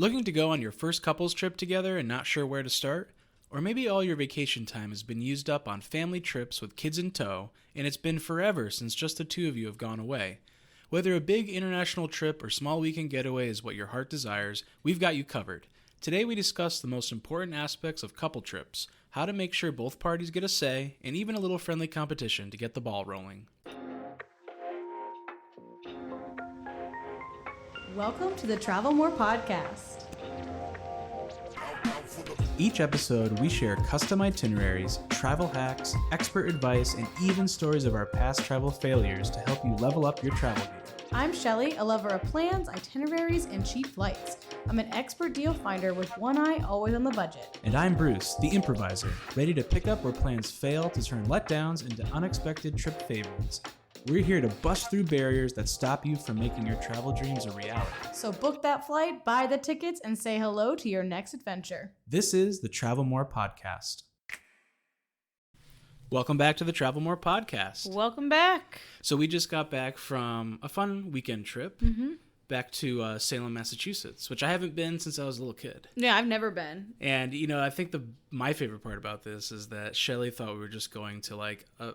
Looking to go on your first couples trip together and not sure where to start? Or maybe all your vacation time has been used up on family trips with kids in tow, and it's been forever since just the two of you have gone away. Whether a big international trip or small weekend getaway is what your heart desires, we've got you covered. Today we discuss the most important aspects of couple trips, how to make sure both parties get a say, and even a little friendly competition to get the ball rolling. Welcome to the Travel More podcast. Each episode, we share custom itineraries, travel hacks, expert advice, and even stories of our past travel failures to help you level up your travel game. I'm Shelly, a lover of plans, itineraries, and cheap flights. I'm an expert deal finder with one eye always on the budget. And I'm Bruce, the improviser, ready to pick up where plans fail to turn letdowns into unexpected trip favorites. We're here to bust through barriers that stop you from making your travel dreams a reality. So book that flight, buy the tickets, and say hello to your next adventure. This is the Travel More Podcast. Welcome back to the Travel More Podcast. Welcome back. So we just got back from a fun weekend trip back to Salem, Massachusetts, which I haven't been since I was a little kid. Yeah, I've never been. And, you know, I think my favorite part about this is that Shelly thought we were just going to, like, a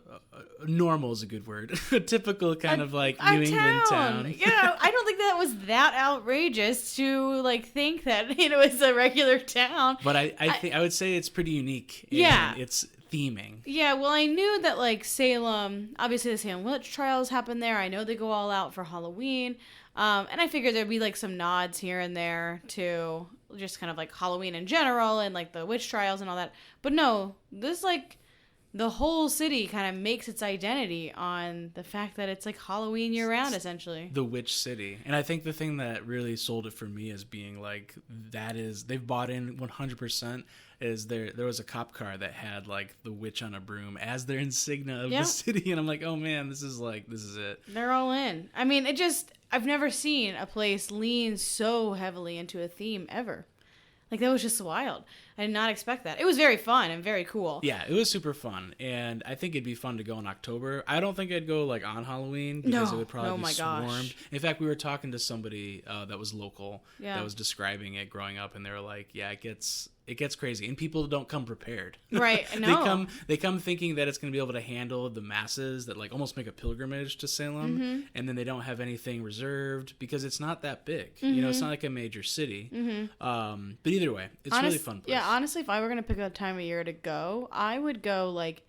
normal is a good word, a typical kind of, like, New England town. Yeah, I don't think that was that outrageous to, like, think that it was a regular town. But I would say it's pretty unique. Yeah. It's theming. Yeah, well, I knew that, like, Salem, obviously the Salem witch trials happen there. I know they go all out for Halloween. And I figured there'd be, like, some nods here and there to just kind of, like, Halloween in general and, like, the witch trials and all that. But no, this, like, the whole city kind of makes its identity on the fact that it's, like, Halloween year-round, essentially. The witch city. And I think the thing that really sold it for me as being, like, they've bought in 100%, is there was a cop car that had, like, the witch on a broom as their insignia of the city. And I'm like, oh, man, this is it. They're all in. I mean, I've never seen a place lean so heavily into a theme ever. Like, that was just wild. I did not expect that. It was very fun and very cool. Yeah, it was super fun. And I think it'd be fun to go in October. I don't think I'd go, like, on Halloween because it would probably be swarmed. Gosh. In fact, we were talking to somebody that was local that was describing it growing up, and they were like, yeah, it gets crazy, and people don't come prepared. Right, no. They come thinking that it's going to be able to handle the masses that, like, almost make a pilgrimage to Salem, and then they don't have anything reserved because it's not that big. You know, it's not like a major city. But either way, it's really fun place. Yeah, honestly, if I were going to pick a time of year to go, I would go, like,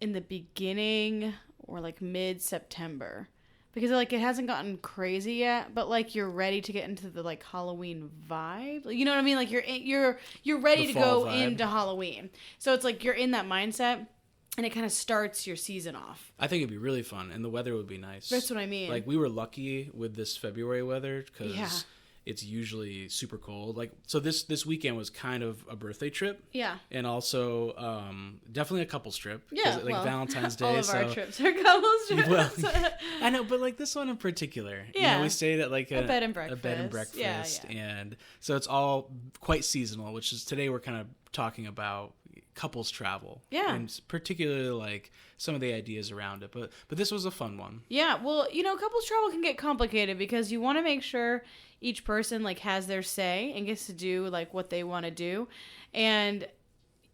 in the beginning or, like, mid-September. Because, like, it hasn't gotten crazy yet, but, like, you're ready to get into the, like, Halloween vibe. You know what I mean? Like, you're ready to go into Halloween. So it's like you're in that mindset, and it kind of starts your season off. I think it'd be really fun, and the weather would be nice. That's what I mean. Like, we were lucky with this February weather because it's usually super cold. Like, so this weekend was kind of a birthday trip. Yeah. And also definitely a couples trip. Yeah. Like, Valentine's Day. All of our trips are couples trips. Well, I know, but, like, this one in particular. Yeah. You know, we stayed at, like, a bed and breakfast. Yeah. And so it's all quite seasonal, which is today we're kind of talking about couples travel. Yeah. And particularly, like, some of the ideas around it. But this was a fun one. Yeah. Well, you know, couples travel can get complicated because you want to make sure each person, like, has their say and gets to do, like, what they want to do. And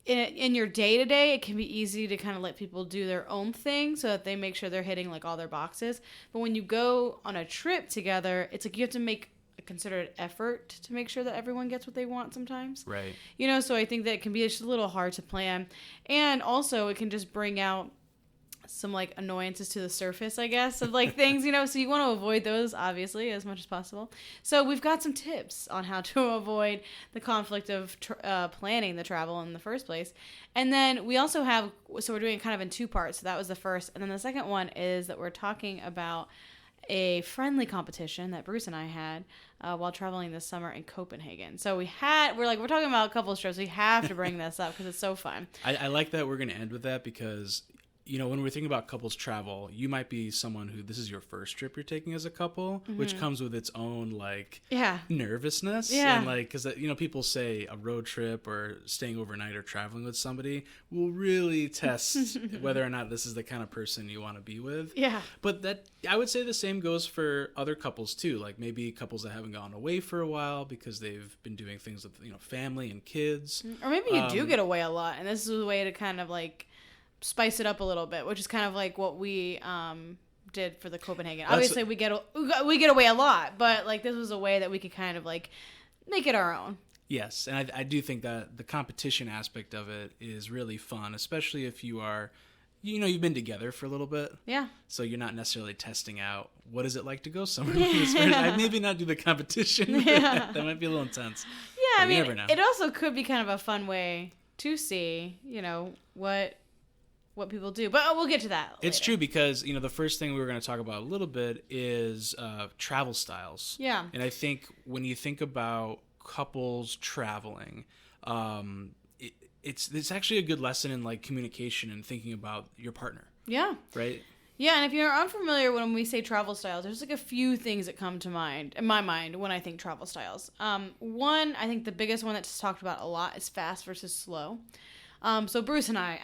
in your day-to-day, it can be easy to kind of let people do their own thing so that they make sure they're hitting, like, all their boxes. But when you go on a trip together, it's like you have to make a concerted effort to make sure that everyone gets what they want sometimes. Right. You know, so I think that it can be just a little hard to plan. And also, it can just bring out some, like, annoyances to the surface, I guess, of, like, things, you know, so you want to avoid those, obviously, as much as possible. So we've got some tips on how to avoid the conflict of planning the travel in the first place. And then we also have, so we're doing it kind of in two parts. So that was the first. And then the second one is that we're talking about a friendly competition that Bruce and I had while traveling this summer in Copenhagen. So we're talking about couples trips. We have to bring this up because it's so fun. I like that we're going to end with that because when we're thinking about couples travel, you might be someone who this is your first trip you're taking as a couple, which comes with its own nervousness. Yeah. And because people say a road trip or staying overnight or traveling with somebody will really test whether or not this is the kind of person you want to be with. Yeah. But that I would say the same goes for other couples too. Like maybe couples that haven't gone away for a while because they've been doing things with family and kids. Or maybe you do get away a lot, and this is a way to kind of spice it up a little bit, which is kind of like what we did for the Copenhagen. Obviously, we get away a lot, but this was a way that we could kind of make it our own. Yes, and I do think that the competition aspect of it is really fun, especially if you are, you've been together for a little bit. Yeah. So you're not necessarily testing out what is it like to go somewhere with this person. I'd maybe not do the competition. Yeah. That might be a little intense. Yeah, you never know. It also could be kind of a fun way to see, what people do. But we'll get to that later. It's true because, the first thing we were going to talk about a little bit is travel styles. Yeah. And I think when you think about couples traveling, it's actually a good lesson in communication and thinking about your partner. Yeah. Right? Yeah, and if you're unfamiliar when we say travel styles, there's a few things that come to mind, in my mind, when I think travel styles. One, I think the biggest one that's talked about a lot is fast versus slow. So Bruce and I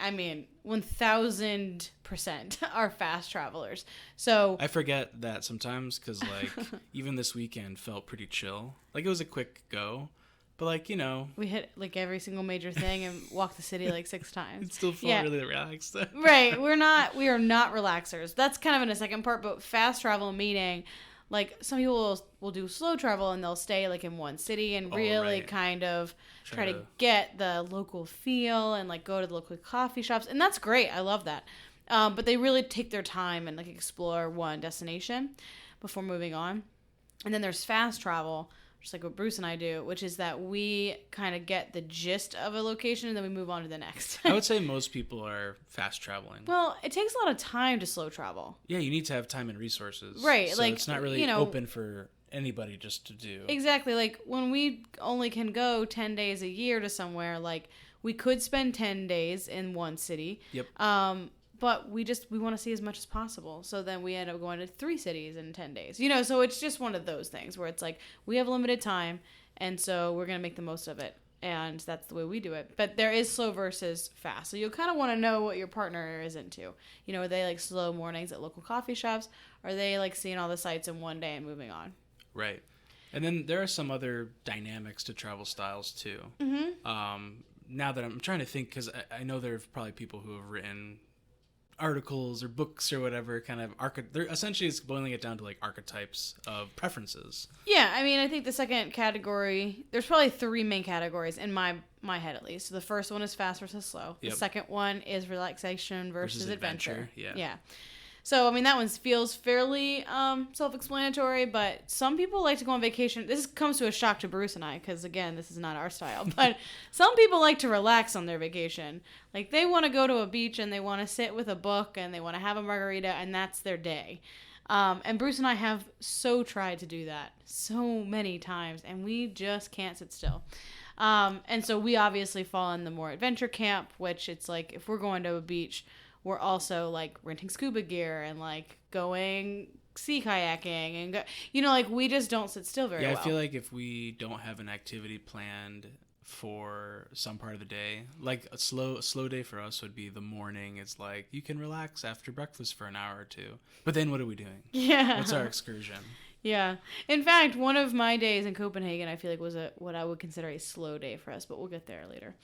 1000% are fast travelers. So I forget that sometimes because even this weekend felt pretty chill. It was a quick go, but we hit every single major thing and walked the city 6 times. It still felt really relaxed. Right. We are not relaxers. That's kind of in a second part, but fast travel meaning some people will do slow travel and they'll stay in one city and really kind of try to get the local feel and go to the local coffee shops. And that's great. I love that. But they really take their time and explore one destination before moving on. And then there's fast travel, just like what Bruce and I do, which is that we kind of get the gist of a location and then we move on to the next. I would say most people are fast traveling. Well, it takes a lot of time to slow travel. Yeah, you need to have time and resources. Right. So it's not really open for anybody just to do. Exactly. When we only can go 10 days a year to somewhere, we could spend 10 days in one city. Yep. But we want to see as much as possible. So then we end up going to 3 cities in 10 days. So it's just one of those things where it's we have limited time, and so we're going to make the most of it. And that's the way we do it. But there is slow versus fast. So you'll kind of want to know what your partner is into. Are they slow mornings at local coffee shops? Are they seeing all the sights in one day and moving on? Right. And then there are some other dynamics to travel styles too. Mm-hmm. Now that I'm trying to think, because I know there are probably people who have written articles or books or whatever kind of they're essentially it's boiling it down to archetypes of preferences. Yeah, I think the second category, there's probably 3 main categories in my head at least. So the first one is fast versus slow. Yep. The second one is relaxation versus adventure. Yeah. So that one feels fairly self-explanatory, but some people like to go on vacation. This comes to a shock to Bruce and I, because again, this is not our style. But some people like to relax on their vacation. They want to go to a beach and they want to sit with a book and they want to have a margarita and that's their day. And Bruce and I have so tried to do that so many times, and we just can't sit still. And so we obviously fall in the more adventure camp, which it's if we're going to a beach, we're also renting scuba gear and going sea kayaking and we just don't sit still very well. Yeah, I feel if we don't have an activity planned for some part of the day, a slow day for us would be the morning. It's you can relax after breakfast for an hour or 2, but then what are we doing? Yeah, what's our excursion? Yeah, in fact, one of my days in Copenhagen I feel was what I would consider a slow day for us, but we'll get there later.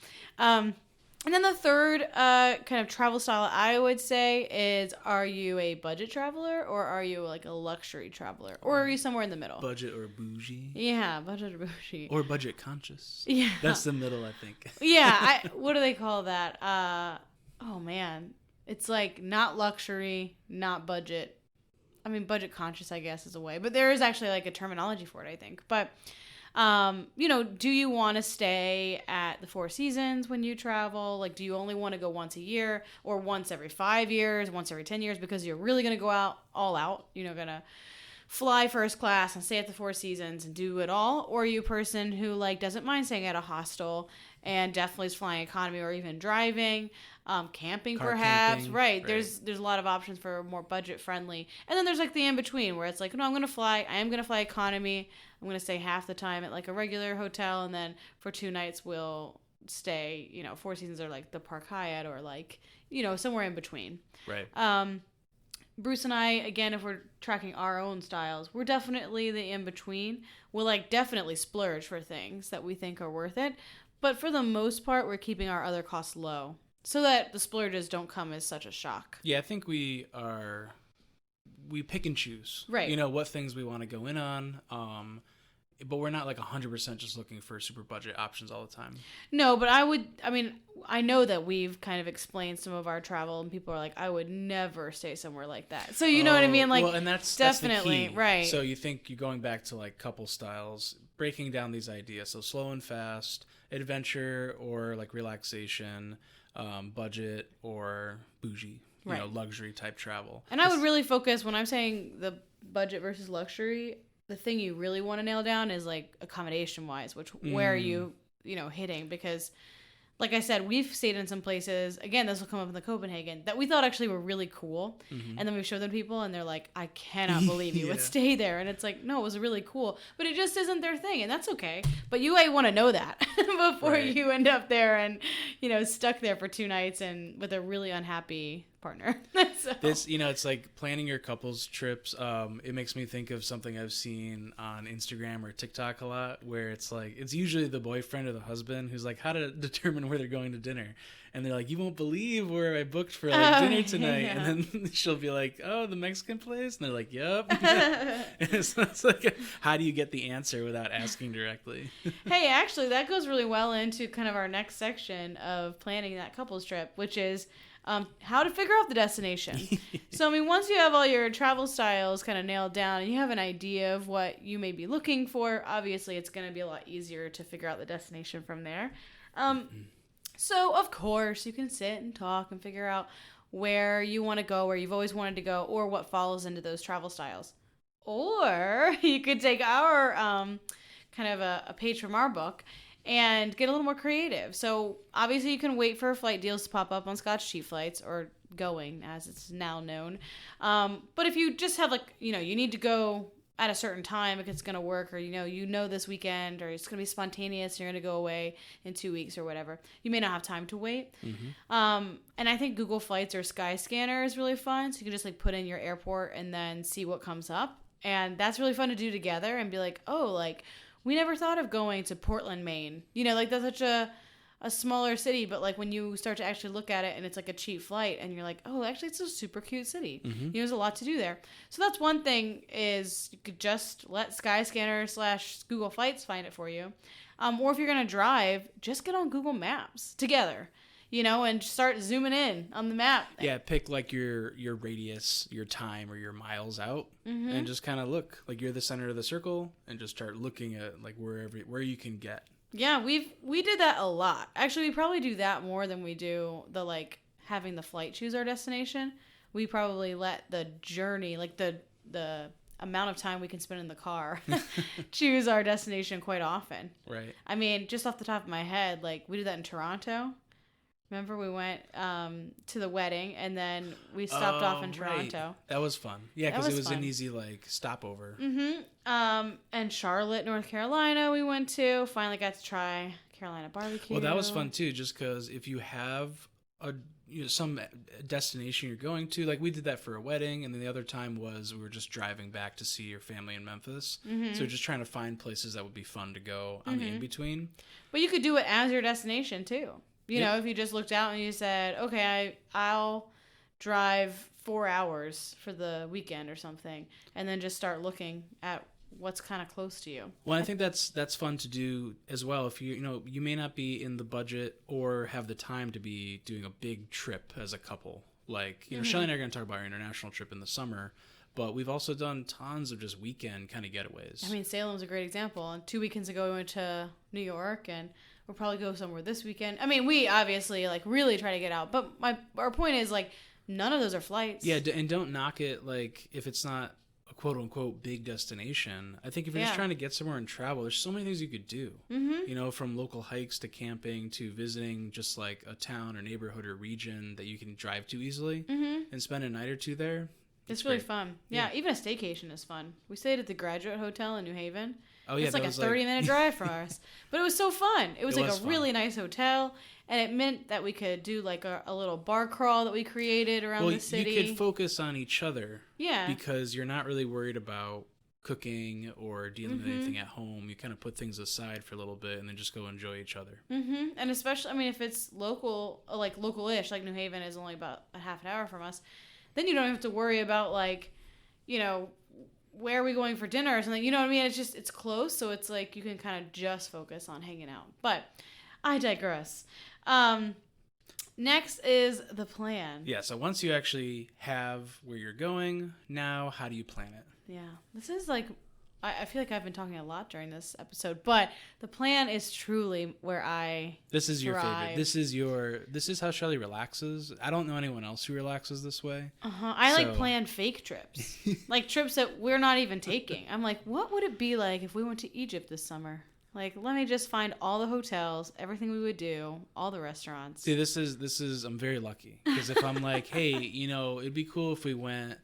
And then the third kind of travel style I would say is, are you a budget traveler or are you a luxury traveler? Or are you somewhere in the middle? Budget or bougie? Yeah, budget or bougie. Or budget conscious? Yeah. That's the middle, I think. Yeah, what do they call that? Oh man. It's not luxury, not budget. Budget conscious I guess is a way. But there is actually a terminology for it, I think. But do you want to stay at the 4 Seasons when you travel? Do you only want to go once a year or once every 5 years, once every 10 years because you're really going to go all out? Going to fly first class and stay at the Four Seasons and do it all, or are you a person who like doesn't mind staying at a hostel and definitely is flying economy or even driving, camping Car perhaps, camping, right? right. There's a lot of options for more budget friendly, and then there's like the in between where it's like, no, I am gonna fly economy. I'm gonna stay half the time at like a regular hotel, and then for 2 nights we'll stay, Four Seasons or like the Park Hyatt or like somewhere in between. Right. Bruce and I, again, if we're tracking our own styles, we're definitely the in-between. We'll, like, definitely splurge for things that we think are worth it. But for the most part, we're keeping our other costs low so that the splurges don't come as such a shock. Yeah, I think we pick and choose. Right. What things we want to go in on. But we're not like 100% just looking for super budget options all the time. No, but I know that we've kind of explained some of our travel and people are like, I would never stay somewhere like that. So you know what I mean? Like, well, and that's definitely, the key. right. So you think you're going back to like couple styles, breaking down these ideas. So slow and fast, adventure or like relaxation, budget or bougie, luxury type travel. And I would really focus when I'm saying the budget versus luxury. The thing you really want to nail down is like accommodation wise, where are you hitting? Because like I said, we've stayed in some places, again, this will come up in the Copenhagen, that we thought actually were really cool. Mm-hmm. And then we showed them to people and they're like, I cannot believe you would stay there. And it's like, no, it was really cool. But it just isn't their thing. And that's okay. But you might want to know that before you end up there and, stuck there for 2 nights and with a really unhappy partner. So. This, it's like planning your couples trips. It makes me think of something I've seen on Instagram or TikTok a lot, where it's like, it's usually the boyfriend or the husband who's like, how to determine where they're going to dinner. And they're like, you won't believe where I booked for dinner tonight. Yeah. And then she'll be like, oh, the Mexican place? And they're like, yep. And so it's like, how do you get the answer without asking directly? Hey, actually, that goes really well into kind of our next section of planning that couples trip, which is how to figure out the destination. So, once you have all your travel styles kind of nailed down and you have an idea of what you may be looking for, obviously it's going to be a lot easier to figure out the destination from there. So, of course, you can sit and talk and figure out where you want to go, where you've always wanted to go, or what follows into those travel styles. Or you could take our kind of a page from our book and get a little more creative. So obviously you can wait for flight deals to pop up on Scotch Cheap Flights, or Going as it's now known. But if you just have you need to go at a certain time if it's going to work, or this weekend, or it's going to be spontaneous, you're going to go away in 2 weeks or whatever, you may not have time to wait. Mm-hmm. And I think Google Flights or Skyscanner is really fun. So you can just put in your airport and then see what comes up. And that's really fun to do together and be like, oh, we never thought of going to Portland, Maine. That's such a smaller city, but when you start to actually look at it and it's a cheap flight and you're like, oh, actually it's a super cute city. Mm-hmm. There's a lot to do there. So that's one thing, is you could just let Skyscanner / Google Flights find it for you. Or if you're going to drive, just get on Google Maps together. And start zooming in on the map. Yeah, pick your radius, your time, or your miles out, mm-hmm. and just kind of look like you're the center of the circle, and just start looking at where you can get. Yeah, we did that a lot. Actually, we probably do that more than we do the having the flight choose our destination. We probably let the journey, the amount of time we can spend in the car, choose our destination quite often. Right. Just off the top of my head, we did that in Toronto. Remember, we went to the wedding, and then we stopped off in Toronto. Right. That was fun. Yeah, because it was an easy stopover. Mm-hmm. And Charlotte, North Carolina, we went to. Finally got to try Carolina barbecue. Well, that was fun too. Just because if you have some destination you're going to, we did that for a wedding, and then the other time was we were just driving back to see your family in Memphis. Mm-hmm. So just trying to find places that would be fun to go on the in between. But you could do it as your destination too. If you just looked out and you said, okay, I'll drive 4 hours for the weekend or something, and then just start looking at what's kind of close to you. Well, I think that's fun to do as well. If you may not be in the budget or have the time to be doing a big trip as a couple. Mm-hmm. Shelly and I are going to talk about our international trip in the summer, but we've also done tons of just weekend kind of getaways. Salem's a great example. And 2 weekends ago, we went to New York, and we'll probably go somewhere this weekend. We obviously really try to get out, but our point is none of those are flights. Yeah, and don't knock it if it's not a quote unquote big destination, I think if you're just trying to get somewhere and travel, there's so many things you could do. You know, from local hikes to camping to visiting just like a town or neighborhood or region that you can drive to easily and spend a night or two there. It's really fun. Yeah, even a staycation is fun. We stayed at the Graduate Hotel in New Haven. Oh yeah, it's like a 30-minute drive for us, but it was so fun. It was like a really nice hotel, and it meant that we could do like a little bar crawl that we created around the city. You could focus on each other. Yeah, because you're not really worried about cooking or dealing with anything at home. You kind of put things aside for a little bit and then just go enjoy each other. And especially, I mean, if it's local, like local-ish, like New Haven is only about a half an hour from us, then you don't have to worry about like, you know, where are we going for dinner or something. You know what I mean? It's close, so it's like you can kind of just focus on hanging out. But I digress. Next is the plan. Yeah, so once you actually have where you're going, now how do you plan it? Yeah, this is like, I feel like I've been talking a lot during this episode, but the plan is truly where I This is your thrive. favorite. This is how Shelly relaxes. I don't know anyone else who relaxes this way. I like plan fake trips. Like trips that we're not even taking. I'm like, what would it be like if we went to Egypt this summer? Like, let me just find all the hotels, everything we would do, all the restaurants. See, this is I'm very lucky. Because if I'm like, hey, you know, it'd be cool if we went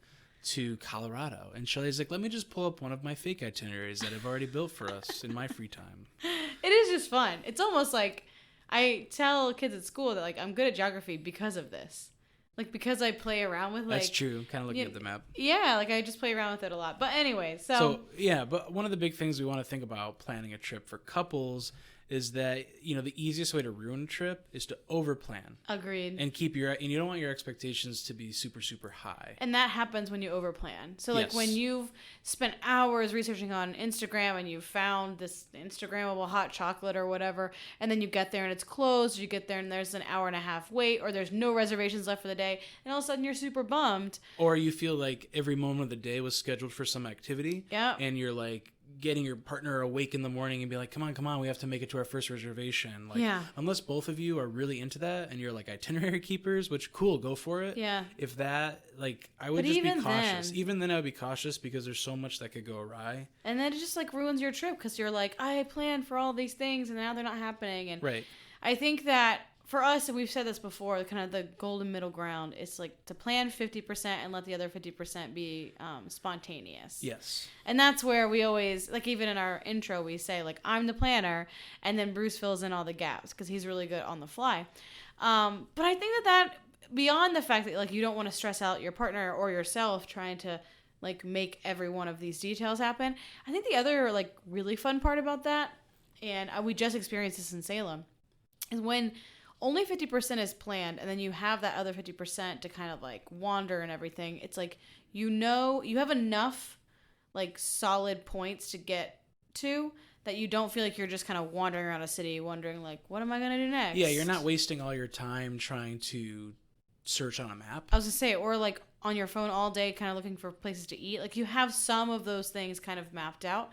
to Colorado. And Shelly's like, let me just pull up one of my fake itineraries that I've already built for us in my free time. It is just fun. It's almost like I tell kids at school that, like, I'm good at geography because of this. Like, because I play around with, like... That's true. Kind of looking at the map. Yeah, like, I just play around with it a lot. But anyway, so... Yeah, but one of the big things we want to think about planning a trip for couples is that, you know, the easiest way to ruin a trip is to overplan. Agreed. And you don't want your expectations to be super, super high. And that happens when you overplan. So, like, when you've spent hours researching on Instagram and you found this Instagrammable hot chocolate or whatever, and then you get there and it's closed, or you get there and there's an hour and a half wait, or there's no reservations left for the day, and all of a sudden you're super bummed. Or you feel like every moment of the day was scheduled for some activity. Yeah. And you're like getting your partner awake in the morning and be like, come on, we have to make it to our first reservation. Like, unless both of you are really into that and you're like itinerary keepers, which cool, go for it. Yeah. If that, like, I would just be cautious. Even then I would be cautious because there's so much that could go awry. And then it just like ruins your trip because you're like, I planned for all these things and now they're not happening. And right. I think that for us, and we've said this before, kind of the golden middle ground is like to plan 50% and let the other 50% be spontaneous. Yes. And that's where we always, like even in our intro, we say like, I'm the planner, and then Bruce fills in all the gaps because he's really good on the fly. But I think that beyond the fact that like you don't want to stress out your partner or yourself trying to like make every one of these details happen, I think the other like really fun part about that, and we just experienced this in Salem, is when only 50% is planned, and then you have that other 50% to kind of like wander and everything. It's like, you know, you have enough like solid points to get to that you don't feel like you're just kind of wandering around a city wondering like, what am I going to do next? Yeah, you're not wasting all your time trying to search on a map. I was going to say, or like on your phone all day kind of looking for places to eat. Like you have some of those things kind of mapped out.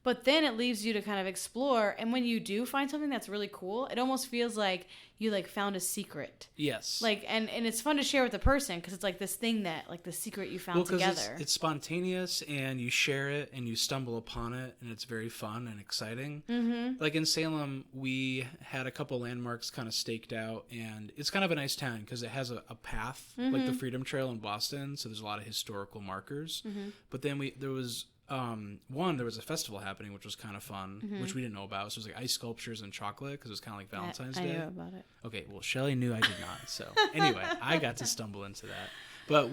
But then it leaves you to kind of explore. And when you do find something that's really cool, it almost feels like you like found a secret. Yes. Like, and it's fun to share with the person because it's like this thing that, like the secret you found together. It's spontaneous and you share it and you stumble upon it and it's very fun and exciting. Mm-hmm. Like in Salem, we had a couple landmarks kind of staked out, and it's kind of a nice town because it has a path, like the Freedom Trail in Boston. So there's a lot of historical markers. Mm-hmm. But then there was a festival happening, which was kind of fun, which we didn't know about. So it was like ice sculptures and chocolate because it was kind of like Valentine's Day. I knew about it. Okay, well, Shelly knew, I did not. So anyway, I got to stumble into that. But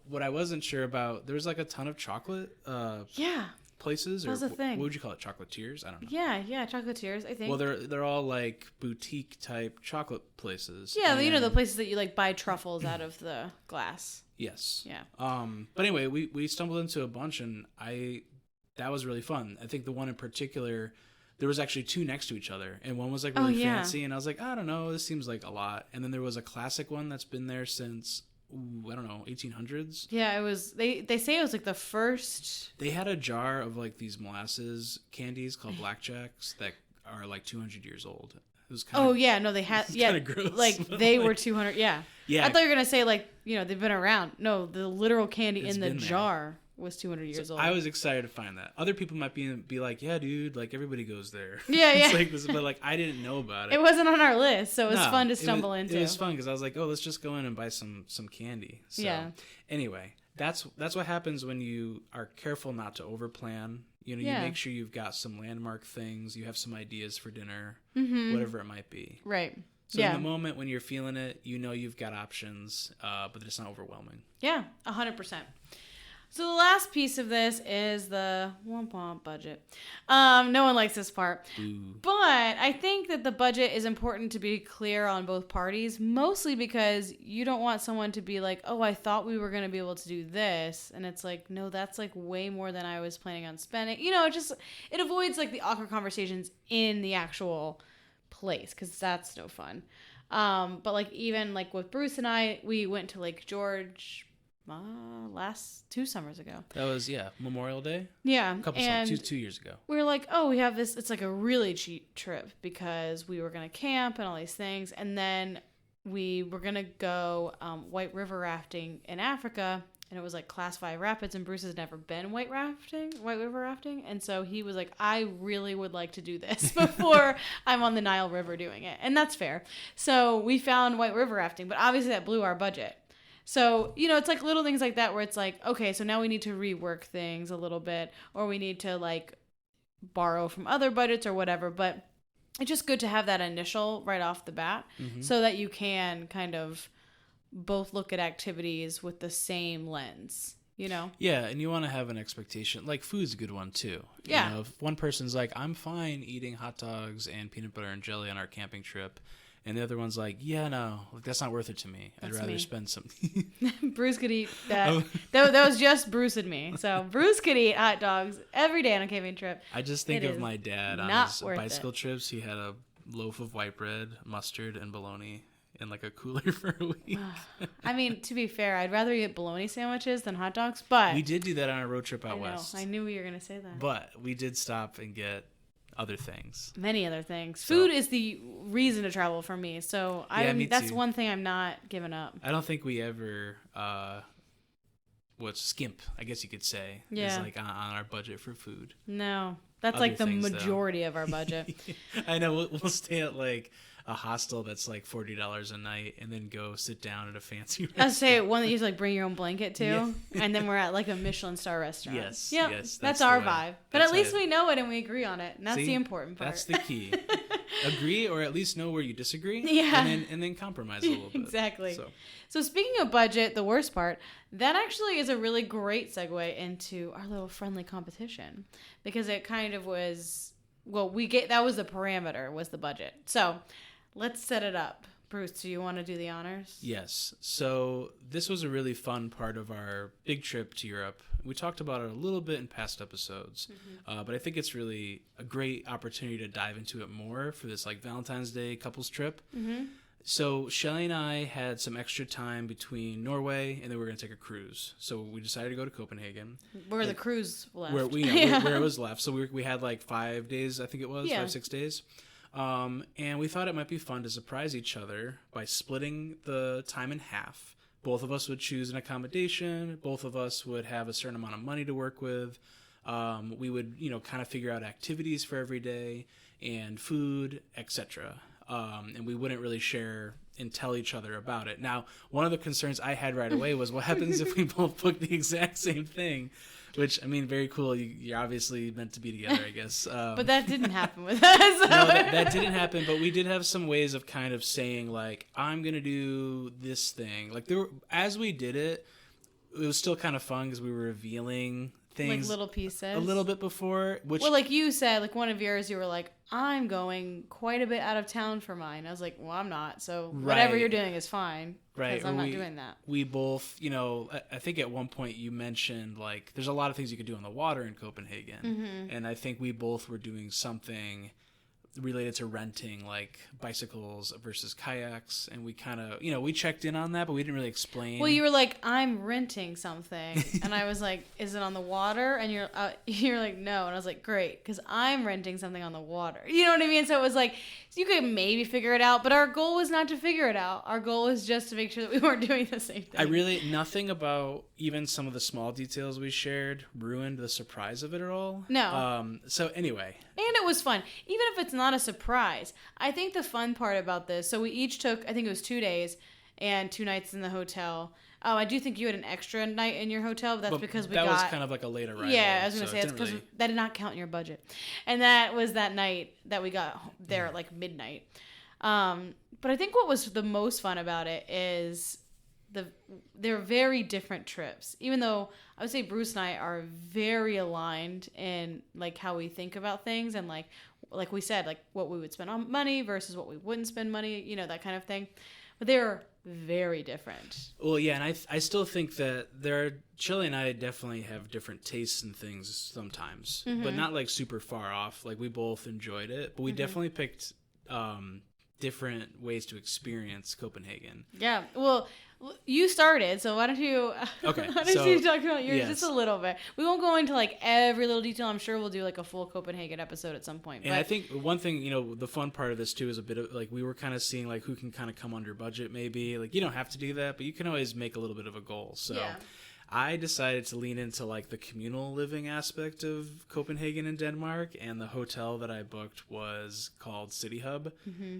what I wasn't sure about, there was like a ton of chocolate places. That was a thing. What would you call it? Chocolatiers? I don't know. Yeah, chocolatiers, I think. Well, they're all like boutique type chocolate places. Yeah, you know, the places that you like buy truffles out of the glass. Yes. Yeah. But anyway, we stumbled into a bunch, and that was really fun. I think the one in particular, there was actually two next to each other, and one was like really fancy, and I was like, I don't know, this seems like a lot. And then there was a classic one that's been there since, I don't know, 1800s. Yeah, it was. They say it was like the first. They had a jar of like these molasses candies called blackjacks that are like 200 years old. It was kind of, they had kind of gross. Like they were 200. Yeah. Yeah. I thought you were gonna say like, you know, they've been around. No, the literal candy in the jar was 200 years old. I was excited to find that. Other people might be like, yeah, dude, like everybody goes there. Yeah, It's yeah. like this, but like I didn't know about it. It wasn't on our list, so it was No, fun to stumble into. It was fun because I was like, oh, let's just go in and buy some candy. So, Yeah. Anyway, that's what happens when you are careful not to overplan. You know, Yeah. you make sure you've got some landmark things. You have some ideas for dinner, Mm-hmm. whatever it might be. Right. So Yeah. in the moment when you're feeling it, you know you've got options, but it's not overwhelming. Yeah, 100%. So the last piece of this is the womp budget. No one likes this part. Ooh. But I think that the budget is important to be clear on both parties, mostly because you don't want someone to be like, oh, I thought we were going to be able to do this. And it's like, no, that's like way more than I was planning on spending. You know, it avoids like the awkward conversations in the actual place because that's no fun. But like even like with Bruce and I, we went to Lake George last 2 summers ago. That was Memorial Day. Yeah, A couple and summers, 2 years ago. we were like, oh, we have this. It's like a really cheap trip because we were gonna camp and all these things, and then we were gonna go white river rafting in Africa, and it was like class 5 rapids, and Bruce has never been white river rafting, and so he was like, I really would like to do this before I'm on the Nile River doing it, and that's fair. So we found white river rafting, but obviously that blew our budget. So, you know, it's like little things like that where it's like, okay, so now we need to rework things a little bit, or we need to like borrow from other budgets or whatever. But it's just good to have that initial right off the bat so that you can kind of both look at activities with the same lens, you know? Yeah, and you want to have an expectation. Like, food's a good one, too. Yeah. You know, if one person's like, I'm fine eating hot dogs and peanut butter and jelly on our camping trip, and the other one's like, yeah, no, like, that's not worth it to me. That's I'd rather me. spend some. Bruce could eat that. that was just Bruce and me. So Bruce could eat hot dogs every day on a camping trip. I just think It of is my dad on not his worth bicycle it. trips. He had a loaf of white bread, mustard, and bologna in like a cooler for a week. I mean, to be fair, I'd rather eat bologna sandwiches than hot dogs, but We did do that on a road trip out I know, west. I knew you were going to say that. But we did stop and get other things. Many other things. So- Food is the reason to travel for me. So me that's too. one thing I'm not giving up. I don't think we ever skimp, I guess you could say. Yeah. Is like on our budget for food. No, that's Other like the things, though. majority of our budget. I know we'll stay at like a hostel that's like $40 a night and then go sit down at a fancy I restaurant. was say one that you just like bring your own blanket to, Yeah. and then we're at like a Michelin star restaurant. Yes, Yep, yes, that's that's our the way. vibe. But That's at least how we know it and we agree on it, and that's See? the important part. That's the key. Agree, or at least know where you disagree. Yeah. And then compromise a little bit. Exactly. So, So speaking of budget, the worst part, that actually is a really great segue into our little friendly competition, because it kind of was, well, that was the parameter, was the budget. So let's set it up. Bruce, do you want to do the honors? yes. So this was a really fun part of our big trip to Europe. We talked about it a little bit in past episodes, but I think it's really a great opportunity to dive into it more for this like Valentine's Day couples trip. Mm-hmm. So Shelly and I had some extra time between Norway, and then we were going to take a cruise. So we decided to go to Copenhagen, Where the cruise left. where where it was left. So we had like 5 days, I think it was, Yeah. 5-6 days. And we thought it might be fun to surprise each other by splitting the time in half. Both of us would choose an accommodation. Both of us would have a certain amount of money to work with. We would, kind of figure out activities for every day and food, etc. And we wouldn't really share and tell each other about it. Now, one of the concerns I had right away was what happens if we both book the exact same thing? Which, I mean, very cool. You're obviously meant to be together, I guess. But that didn't happen with us. No, that didn't happen. But we did have some ways of kind of saying, like, I'm going to do this thing. Like, as we did it, it was still kind of fun because we were revealing things Like little pieces. a little bit before. Which, Well, like you said, like one of yours, you were like, I'm going quite a bit out of town for mine. I was like, well, I'm not. So whatever Right. you're doing is fine. Right, Because I'm or not we- doing that. we both, I think at one point you mentioned, like, there's a lot of things you could do on the water in Copenhagen. Mm-hmm. And I think we both were doing something related to renting, like bicycles versus kayaks, and we kind of, we checked in on that, but we didn't really explain. Well, you were like, I'm renting something, and I was like, is it on the water? And you're like, no, and I was like, great, because I'm renting something on the water. You know what I mean? So it was like, you could maybe figure it out, but our goal was not to figure it out. Our goal was just to make sure that we weren't doing the same thing. Nothing about even some of the small details we shared ruined the surprise of it at all. No. So anyway. And it was fun. Even if it's not a surprise. I think the fun part about this, so we each took, I think it was 2 days and 2 nights in the hotel. I do think you had an extra night in your hotel, but that's because that was kind of like a late arrival. Yeah, I was going to say, that's because that did not count in your budget. And that was that night that we got there at like midnight. But I think what was the most fun about it is they're very different trips. Even though I would say Bruce and I are very aligned in like how we think about things and like we said, like what we would spend on money versus what we wouldn't spend money, that kind of thing. But they're very different. Well, yeah, and I still think that Chili and I definitely have different tastes in things sometimes, but not like super far off. Like we both enjoyed it, but we definitely picked different ways to experience Copenhagen. Yeah, well, you started, so why don't you okay, you talk about yours just a little bit? We won't go into like every little detail. I'm sure we'll do like a full Copenhagen episode at some point. And I think one thing, the fun part of this too is a bit of like we were kind of seeing like who can kind of come under budget maybe. Like you don't have to do that, but you can always make a little bit of a goal. So yeah. I decided to lean into like the communal living aspect of Copenhagen and Denmark, and the hotel that I booked was called City Hub,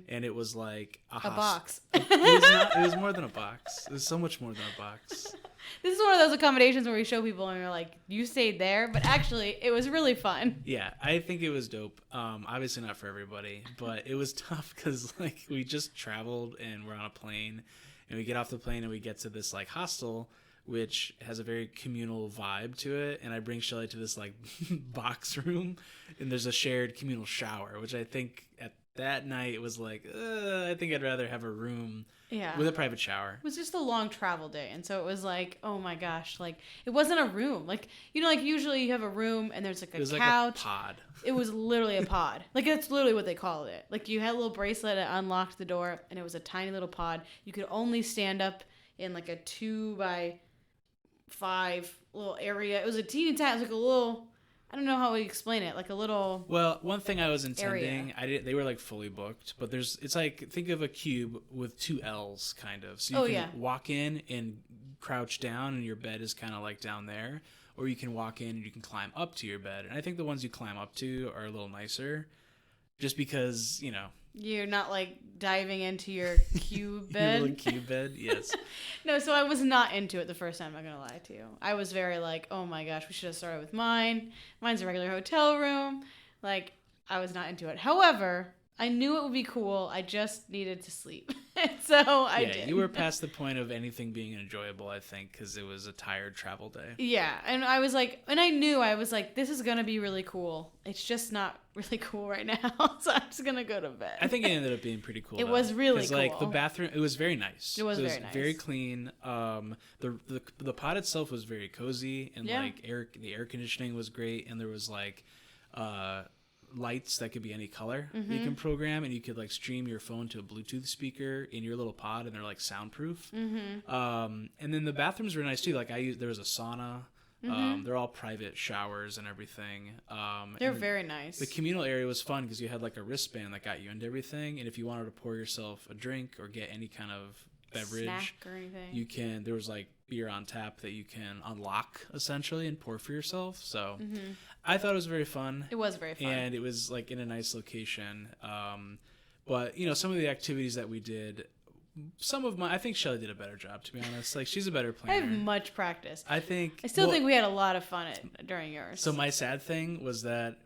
and it was like a box. It was more than a box. It was so much more than a box. This is one of those accommodations where we show people and we're like, you stayed there, but actually it was really fun. Yeah, I think it was dope. Obviously not for everybody, but it was tough because like we just traveled and we're on a plane, and we get off the plane and we get to this like hostel, which has a very communal vibe to it, and I bring Shelly to this like box room, and there's a shared communal shower, which I think at that night was like, I think I'd rather have a room with a private shower. It was just a long travel day, and so it was like, oh my gosh, like it wasn't a room, like like usually you have a room and there's like a couch. Like a pod. It was literally a pod. Like that's literally what they called it. Like you had a little bracelet that unlocked the door, and it was a tiny little pod. You could only stand up in like a 2x5 little area. It was a teeny tiny, it was like a little, I don't know how we explain it, like a little. Well, one thing I was intending, they were like fully booked, but it's like, think of a cube with 2 L's kind of. So you can walk in and crouch down and your bed is kind of like down there, or you can walk in and you can climb up to your bed. And I think the ones you climb up to are a little nicer just because, You're not like diving into your cube bed. Your little cube bed, yes. No, so I was not into it the first time, I'm not going to lie to you. I was very like, oh my gosh, we should have started with mine. Mine's a regular hotel room. Like, I was not into it. However, I knew it would be cool. I just needed to sleep. So I did. Yeah, you were past the point of anything being enjoyable, I think, because it was a tired travel day. Yeah, and I was like, and I knew, I was like, this is going to be really cool. It's just not really cool right now, so I'm just going to go to bed. I think it ended up being pretty cool. It was really cool. Like, the bathroom, it was very nice. It was very nice. Very clean. The pod itself was very cozy, and like the air conditioning was great, and there was like lights that could be any color you can program, and you could like stream your phone to a Bluetooth speaker in your little pod, and they're like soundproof. And then the bathrooms were nice too. Like there was a sauna. They're all private showers and everything. They're very nice. The communal area was fun because you had like a wristband that got you into everything, and if you wanted to pour yourself a drink or get any kind of beverage, snack or anything, you can. There was like beer on tap that you can unlock essentially and pour for yourself. So I thought it was very fun. It was very fun, and it was like in a nice location. But some of the activities that we did, I think Shelly did a better job, to be honest. Like, she's a better planner. I have much practice. I still think we had a lot of fun during yours. So my sad thing was that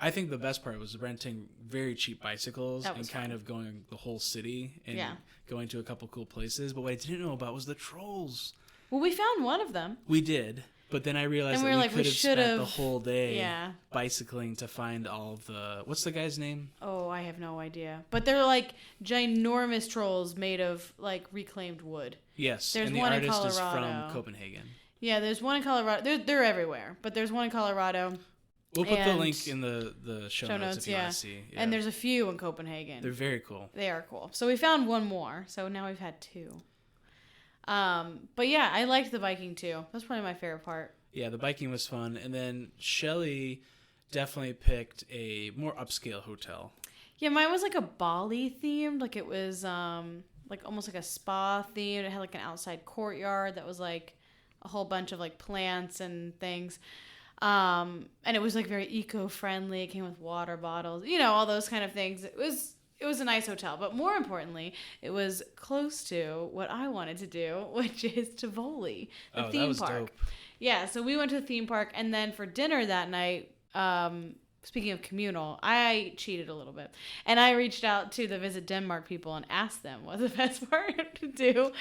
I think the best part was renting very cheap bicycles and kind of going the whole city and going to a couple cool places. But what I didn't know about was the trolls. Well, we found one of them. We did. But then I realized that we could have spent the whole day bicycling to find all of the... What's the guy's name? Oh, I have no idea. But they're like ginormous trolls made of like reclaimed wood. Yes, there's and the one artist in Colorado. is from Copenhagen. Yeah, there's one in Colorado. They're everywhere. But there's one in Colorado. We'll put the link in the show notes if you want to see. Yeah. And there's a few in Copenhagen. They're very cool. They are cool. So we found one more. So now we've had 2. But yeah, I liked the biking too. That's probably my favorite part. Yeah, the biking was fun. And then Shelly definitely picked a more upscale hotel. Yeah, mine was like a Bali themed. Like it was like almost like a spa themed. It had like an outside courtyard that was like a whole bunch of like plants and things. And it was like very eco-friendly. It came with water bottles, all those kind of things. It was a nice hotel, but more importantly, it was close to what I wanted to do, which is Tivoli, the theme park. Dope. Yeah, so we went to the theme park, and then for dinner that night, speaking of communal, I cheated a little bit, and I reached out to the Visit Denmark people and asked them what the best part to do.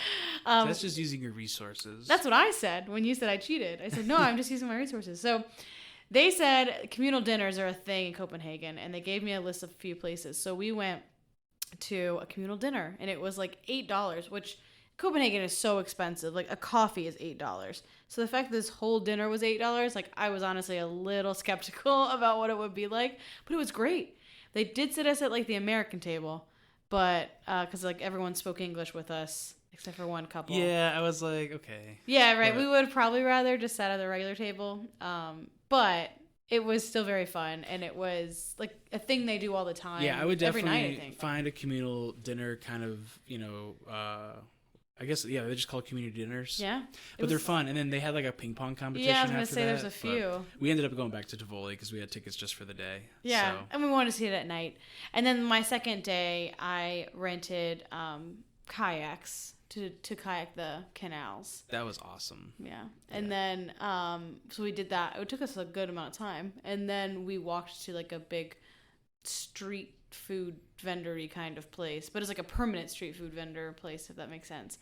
That's just using your resources. That's what I said when you said I cheated. I said, no, I'm just using my resources. So they said communal dinners are a thing in Copenhagen, and they gave me a list of a few places. So we went to a communal dinner, and it was like $8, which Copenhagen is so expensive. Like a coffee is $8. So the fact that this whole dinner was $8, like I was honestly a little skeptical about what it would be like, but it was great. They did sit us at like the American table, but because like everyone spoke English with us except for one couple. Yeah, I was like, okay. Yeah, right. But we would probably rather just sat at the regular table, but it was still very fun, and it was like a thing they do all the time. Yeah, I would definitely every night, I think. Find a communal dinner kind of, I guess, yeah, they just call it community dinners. Yeah. But they're fun. And then they had like a ping pong competition. Yeah, I was going to say there's a few. We ended up going back to Tivoli because we had tickets just for the day. Yeah, and we wanted to see it at night. And then my second day, I rented kayaks to kayak the canals. That was awesome. Yeah. And then, so we did that. It took us a good amount of time. And then we walked to like a big street food vendor-y kind of place, but it's like a permanent street food vendor place, if that makes sense.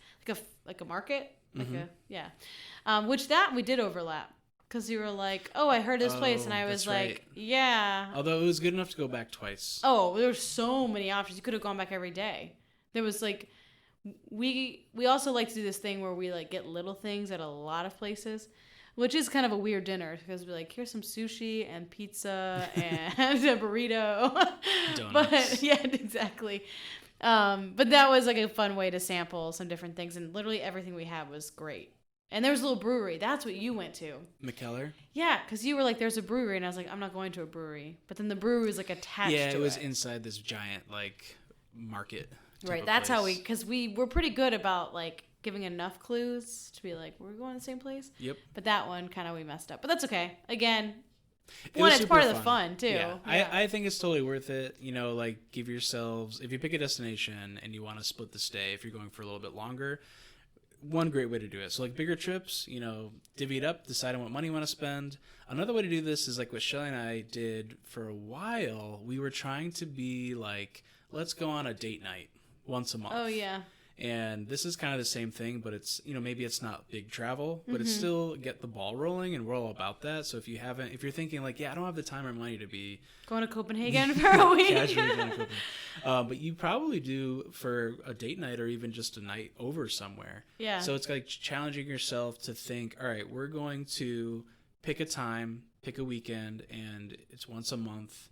Like a market, which that we did overlap because you were like, oh, I heard this place, and I was like, right. Yeah. Although it was good enough to go back twice. Oh, there were so many options. You could have gone back every day. There was like, we also like to do this thing where we like get little things at a lot of places, which is kind of a weird dinner because we're like, here's some sushi and pizza and a burrito. Donuts. But yeah, exactly. But that was like a fun way to sample some different things, and literally everything we had was great. And there was a little brewery. That's what you went to. McKellar? Yeah, because you were like, there's a brewery, and I was like, I'm not going to a brewery. But then the brewery was like attached to it. Yeah, it was inside this giant like market. Right, that's how because we were pretty good about like giving enough clues to be like, we're going to the same place. Yep. But that one kind of we messed up. But that's okay. Again, it's part of the fun too. Yeah. I think it's totally worth it. Like give yourselves, if you pick a destination and you want to split the stay, if you're going for a little bit longer, one great way to do it. So like bigger trips, divvy it up, decide on what money you want to spend. Another way to do this is like what Shelly and I did for a while. We were trying to be like, let's go on a date night once a month. Oh yeah. And this is kind of the same thing, but it's, maybe it's not big travel, but it's still get the ball rolling, and we're all about that. So if you're thinking like, yeah, I don't have the time or money to be going to Copenhagen for a week. Casually going to Copenhagen. But you probably do for a date night or even just a night over somewhere. Yeah. So it's like challenging yourself to think, all right, we're going to pick a time, pick a weekend, and it's once a month.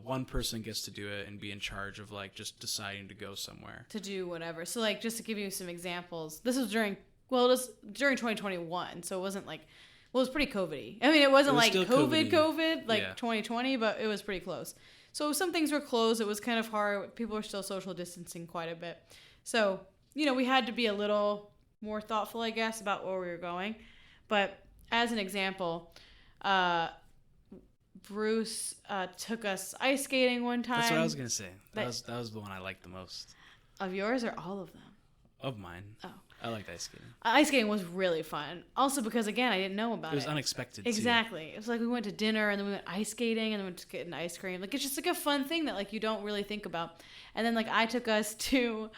One person gets to do it and be in charge of like just deciding to go somewhere. To do whatever. So like just to give you some examples, this was during 2021, so it wasn't like, well, it was pretty COVID-y. I mean, it wasn't like COVID, like 2020, but it was pretty close. So some things were closed. It was kind of hard. People were still social distancing quite a bit. So, we had to be a little more thoughtful, I guess, about where we were going. But as an example, Bruce took us ice skating one time. That's what I was gonna say. That was the one I liked the most. Of yours or all of them? Of mine. Oh, I liked ice skating. Ice skating was really fun. Also because again, I didn't know about it. It was unexpected. Exactly. Too. It was like we went to dinner and then we went ice skating and then we went to get an ice cream. Like it's just like a fun thing that like you don't really think about. And then like I took us to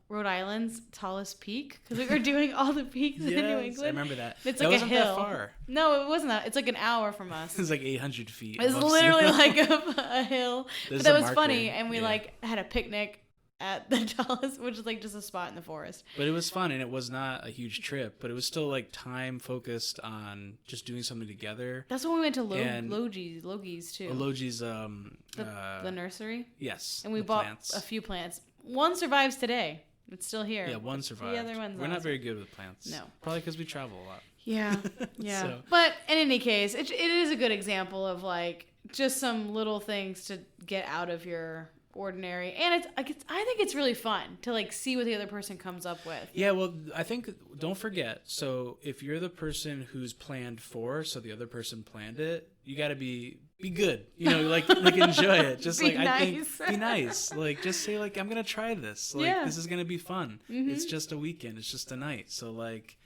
Rhode Island's tallest peak because we were doing all the peaks in New England. I remember that. It's that like wasn't a hill. That far. No, it wasn't that. It's like an hour from us. It was like 800 feet. It's literally like a hill. But that was funny, and we like had a picnic at the Dallas, which is like just a spot in the forest. But it was fun, and it was not a huge trip, but it was still like time focused on just doing something together. That's when we went to And- Logi's too. Logi's, The nursery. yes. And we the bought plants. a few plants. One survives today. It's still here. Yeah, one survived. The other one's We're not awesome. very good with plants. No. Probably because we travel a lot. Yeah, yeah. So- But in any case, it is a good example of like just some little things to get out of your ordinary, and it's like I think it's really fun to like see what the other person comes up with. Yeah, well, I think, don't forget, so if you're the person who's planned for, so the other person planned it, you got to be good, you know, like enjoy it. Just Be like, I nice. think, be nice. Like, just say, like, I'm going to try this. Like, Yeah. this is going to be fun. Mm-hmm. It's just a weekend. It's just a night. So, like,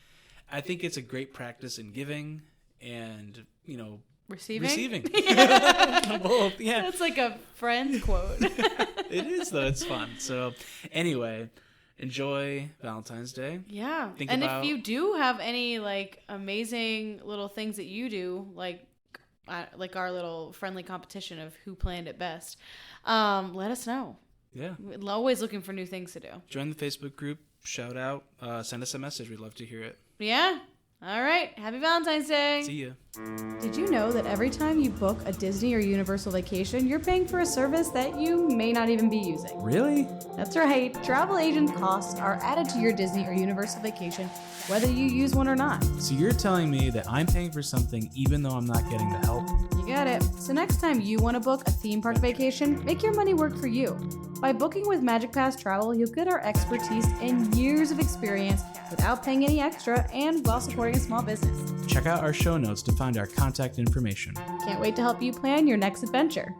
I think it's a great practice in giving and, you know, receiving. Both, yeah. That's like a friend's quote. It is, though. It's fun. So, anyway, enjoy Valentine's Day. Yeah. Think And about- if you do have any like amazing little things that you do, like our little friendly competition of who planned it best, let us know. Yeah. We're always looking for new things to do. Join the Facebook group. Shout out. Send us a message. We'd love to hear it. Yeah. All right. Happy Valentine's Day. See ya. Did you know that every time you book a Disney or Universal vacation, you're paying for a service that you may not even be using? Really? That's right. Travel agent costs are added to your Disney or Universal vacation, whether you use one or not. So you're telling me that I'm paying for something even though I'm not getting the help? You got it. So next time you want to book a theme park vacation, make your money work for you. By booking with Magic Pass Travel, you'll get our expertise and years of experience without paying any extra and while supporting a small business. Check out our show notes to find our contact information. Can't wait to help you plan your next adventure.